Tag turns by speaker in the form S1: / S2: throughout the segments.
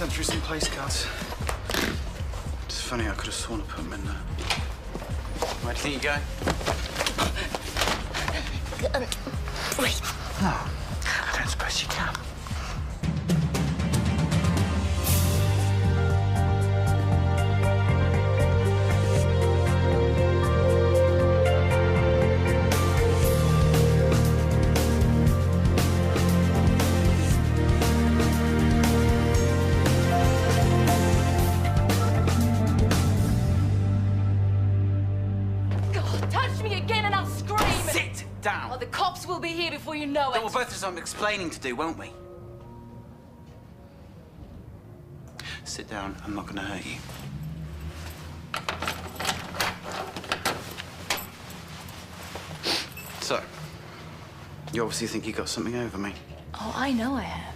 S1: sent through some place cards. It's funny, I could have sworn I put them in there. Where do you think you're going?
S2: Wait.
S1: No, I don't suppose you can. Down.
S2: Oh, the cops will be here before you know it.
S1: We'll both have some explaining to do, won't we? Sit down. I'm not going to hurt you. So, you obviously think you got something over me.
S2: Oh, I know I have.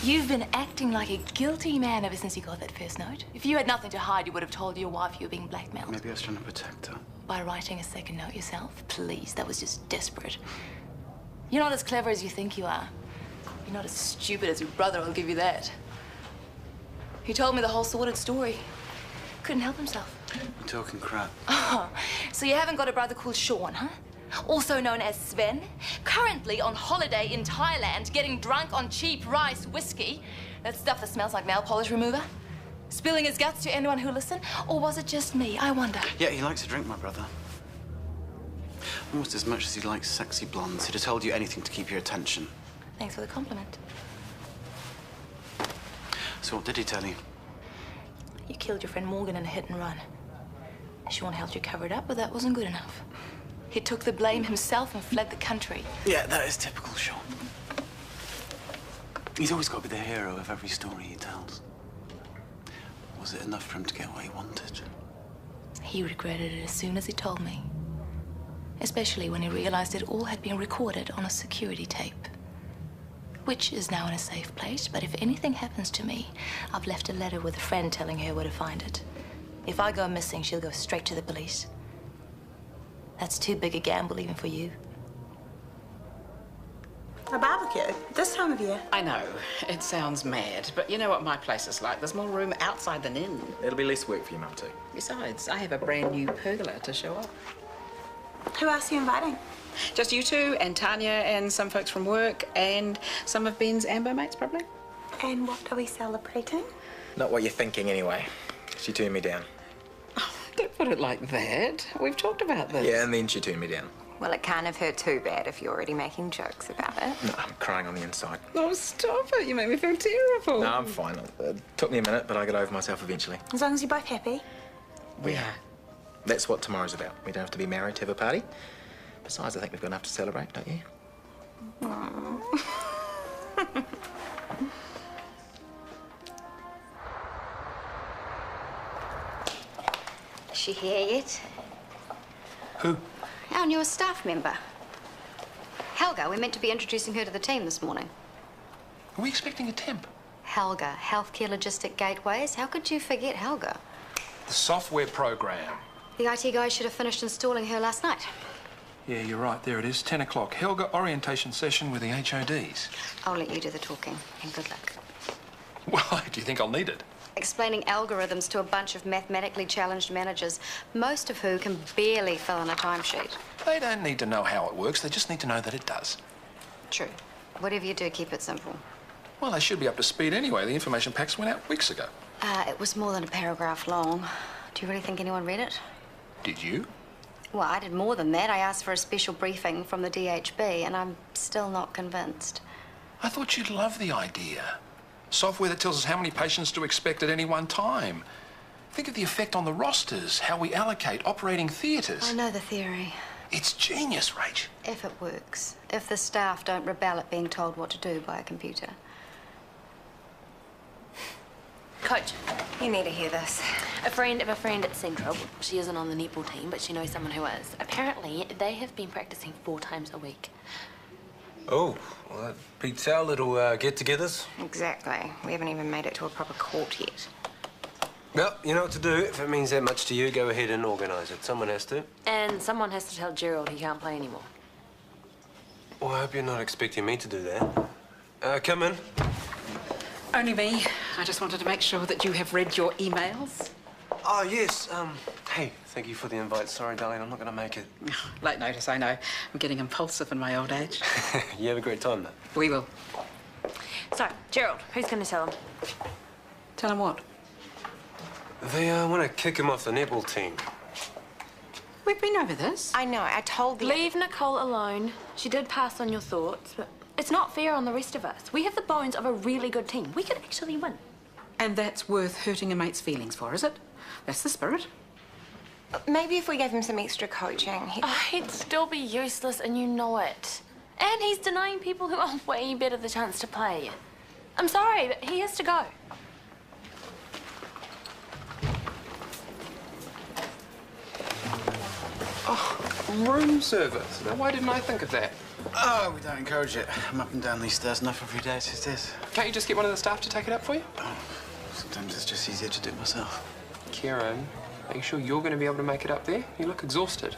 S2: You've been acting like a guilty man ever since you got that first note. If you had nothing to hide, you would have told your wife you were being blackmailed.
S1: Maybe I was trying to protect her.
S2: By writing a second note yourself? Please, that was just desperate. You're not as clever as you think you are. You're not as stupid as your brother, I'll give you that. He told me the whole sordid story. Couldn't help himself.
S1: You're talking crap.
S2: Oh, so you haven't got a brother called Sean, huh? Also known as Sven, currently on holiday in Thailand, getting drunk on cheap rice whiskey. That stuff that smells like nail polish remover. Spilling his guts to anyone who'll listen? Or was it just me? I wonder.
S1: Yeah, he likes to drink, my brother. Almost as much as he likes sexy blondes. He'd have told you anything to keep your attention.
S2: Thanks for the compliment.
S1: So what did he tell you?
S2: You killed your friend Morgan in a hit and run. Sean helped you cover it up, but that wasn't good enough. He took the blame himself and fled the country.
S1: Yeah, that is typical Sean. He's always got to be the hero of every story he tells. Was it enough for him to get what he wanted?
S2: He regretted it as soon as he told me. Especially when he realized it all had been recorded on a security tape. Which is now in a safe place, but if anything happens to me, I've left a letter with a friend telling her where to find it. If I go missing, she'll go straight to the police. That's too big a gamble even for you.
S3: A barbecue? This time of year?
S4: I know. It sounds mad, but you know what my place is like. There's more room outside than in.
S5: It'll be less work for you, Mum, too.
S4: Besides, I have a brand new pergola to show off.
S3: Who else are you inviting?
S4: Just you two and Tanya and some folks from work and some of Ben's Ambo mates, probably.
S3: And what are we celebrating?
S5: Not what you're thinking, anyway. She turned me down.
S4: Oh, don't put it like that. We've talked about this.
S5: Yeah, and then she turned me down.
S6: Well, it can't have hurt too bad if you're already making jokes about it.
S5: No, I'm crying on the inside.
S4: Oh, stop it. You make me feel terrible.
S5: No, I'm fine. It took me a minute, but I got over myself eventually.
S3: As long as you're both happy.
S5: We are. That's what tomorrow's about. We don't have to be married to have a party. Besides, I think we've got enough to celebrate, don't you?
S6: Is she here yet?
S1: Who?
S6: Our newest staff member. Helga, we're meant to be introducing her to the team this morning.
S7: Are we expecting a temp?
S6: Helga, Healthcare Logistic Gateways. How could you forget Helga?
S7: The software program.
S6: The IT guy should have finished installing her last night.
S7: Yeah, you're right. There it is, 10 o'clock. Helga orientation session with the HODs.
S6: I'll let you do the talking, and good luck.
S7: Why? Do you think I'll need it?
S6: Explaining algorithms to a bunch of mathematically challenged managers, most of who can barely fill in a timesheet.
S7: They don't need to know how it works. They just need to know that it does.
S6: True. Whatever you do, keep it simple.
S7: Well, they should be up to speed anyway. The information packs went out weeks ago.
S6: It was more than a paragraph long. Do you really think anyone read it?
S7: Did you?
S6: Well, I did more than that. I asked for a special briefing from the DHB, and I'm still not convinced.
S7: I thought you'd love the idea. Software that tells us how many patients to expect at any one time. Think of the effect on the rosters, how we allocate operating theatres.
S6: I know the theory.
S7: It's genius, Rach.
S6: If it works. If the staff don't rebel at being told what to do by a computer.
S8: Coach, you need to hear this. A friend of a friend at Central, she isn't on the netball team, but she knows someone who is. Apparently, they have been practicing 4 times a week.
S9: Oh, well, that beats our little get-togethers.
S6: Exactly. We haven't even made it to a proper court yet.
S9: Well, you know what to do. If it means that much to you, go ahead and organise it. Someone has to.
S8: And someone has to tell Gerald he can't play anymore.
S9: Well, I hope you're not expecting me to do that. Come in.
S4: Only me. I just wanted to make sure that you have read your emails.
S9: Oh, yes. Hey, thank you for the invite. Sorry, darling, I'm not going to make it.
S4: Late notice, I know. I'm getting impulsive in my old age.
S9: You have a great time, though.
S4: We will.
S8: So, Gerald, who's going to tell him?
S4: Tell him what?
S9: They want to kick him off the netball team.
S4: We've been over this.
S6: I know, I told the...
S8: Leave Nicole alone. She did pass on your thoughts, but it's not fair on the rest of us. We have the bones of a really good team. We could actually win.
S4: And that's worth hurting a mate's feelings for, is it? That's the spirit.
S6: Maybe if we gave him some extra coaching,
S8: He'd still be useless, and you know it. And he's denying people who are way better the chance to play. I'm sorry, but he has to go.
S7: Room service. Now, why didn't I think of that?
S1: Oh, we don't encourage it. I'm up and down these stairs enough every day as it is.
S7: Can't you just get one of the staff to take it up for you?
S1: Oh, sometimes it's just easier to do it myself.
S7: Kieran, are you sure you're going to be able to make it up there? You look exhausted.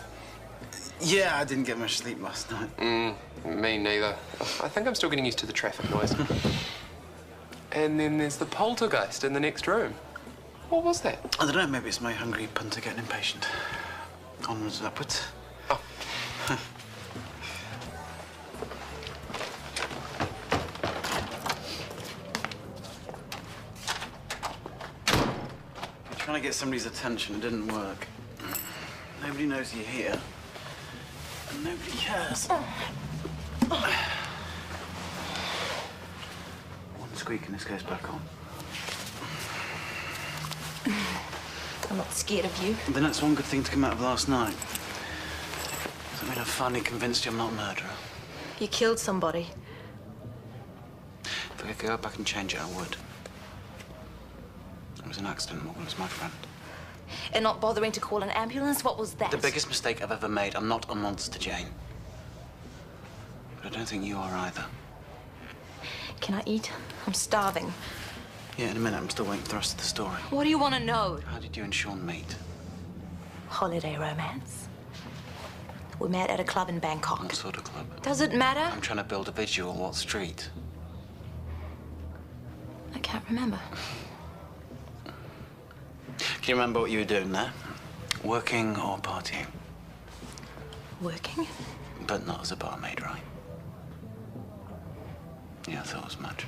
S1: Yeah, I didn't get much sleep last night.
S7: Me neither. I think I'm still getting used to the traffic noise. And then there's the poltergeist in the next room. What was that?
S1: I don't know, maybe it's my hungry punter getting impatient. Onwards and upwards.
S7: Oh.
S1: Trying to get somebody's attention, it didn't work. Nobody knows you're here. And nobody cares. One squeak and this goes back on.
S2: I'm not scared of you.
S1: Then that's one good thing to come out of last night. I mean, I've finally convinced you I'm not a murderer.
S2: You killed somebody.
S1: If I could go back and change it, I would. It was an accident. Morgan was my friend.
S2: And not bothering to call an ambulance? What was that?
S1: The biggest mistake I've ever made. I'm not a monster, Jane. But I don't think you are either.
S2: Can I eat? I'm starving.
S1: Yeah, in a minute. I'm still waiting for the rest of the story.
S2: What do you want to know?
S1: How did you and Sean meet?
S2: Holiday romance. We met at a club in Bangkok.
S1: What sort of club?
S2: Does it matter?
S1: I'm trying to build a visual. What street?
S2: I can't remember.
S1: Can you remember what you were doing there? Working or partying?
S2: Working?
S1: But not as a barmaid, right? Yeah, I thought as much.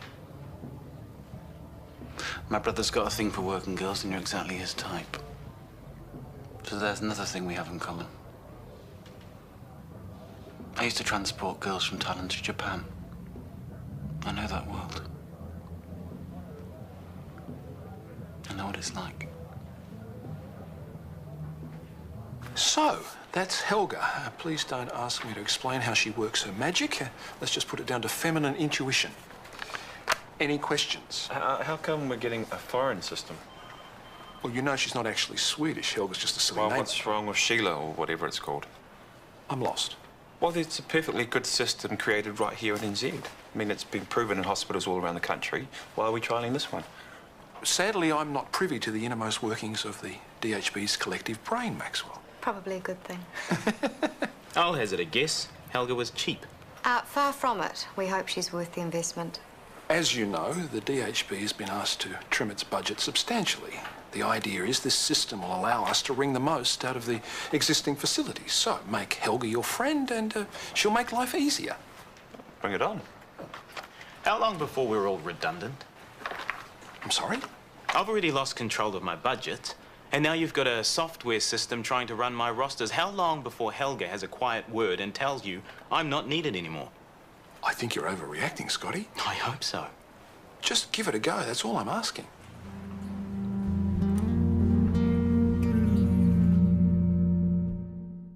S1: My brother's got a thing for working girls, and you're exactly his type. So there's another thing we have in common. I used to transport girls from Thailand to Japan. I know that world. I know what it's like.
S7: So, that's Helga. Please don't ask me to explain how she works her magic. Let's just put it down to feminine intuition. Any questions?
S10: How come we're getting a foreign system?
S7: Well, you know she's not actually Swedish. Helga's just a silly
S10: Well,
S7: name.
S10: what's wrong with Sheila, or whatever it's called?
S7: I'm lost.
S10: Well, it's a perfectly good system created right here in NZ. I mean, it's been proven in hospitals all around the country. Why are we trialling this one?
S7: Sadly, I'm not privy to the innermost workings of the DHB's collective brain, Maxwell.
S6: Probably a good thing.
S5: I'll hazard a guess. Helga was cheap.
S6: Far from it. We hope she's worth the investment.
S7: As you know, the DHB has been asked to trim its budget substantially. The idea is this system will allow us to wring the most out of the existing facilities. So make Helga your friend and she'll make life easier.
S10: Bring it on.
S5: How long before we're all redundant?
S7: I'm sorry?
S5: I've already lost control of my budget, and now you've got a software system trying to run my rosters. How long before Helga has a quiet word and tells you I'm not needed anymore?
S7: I think you're overreacting, Scotty.
S5: I hope so.
S7: Just give it a go, that's all I'm asking.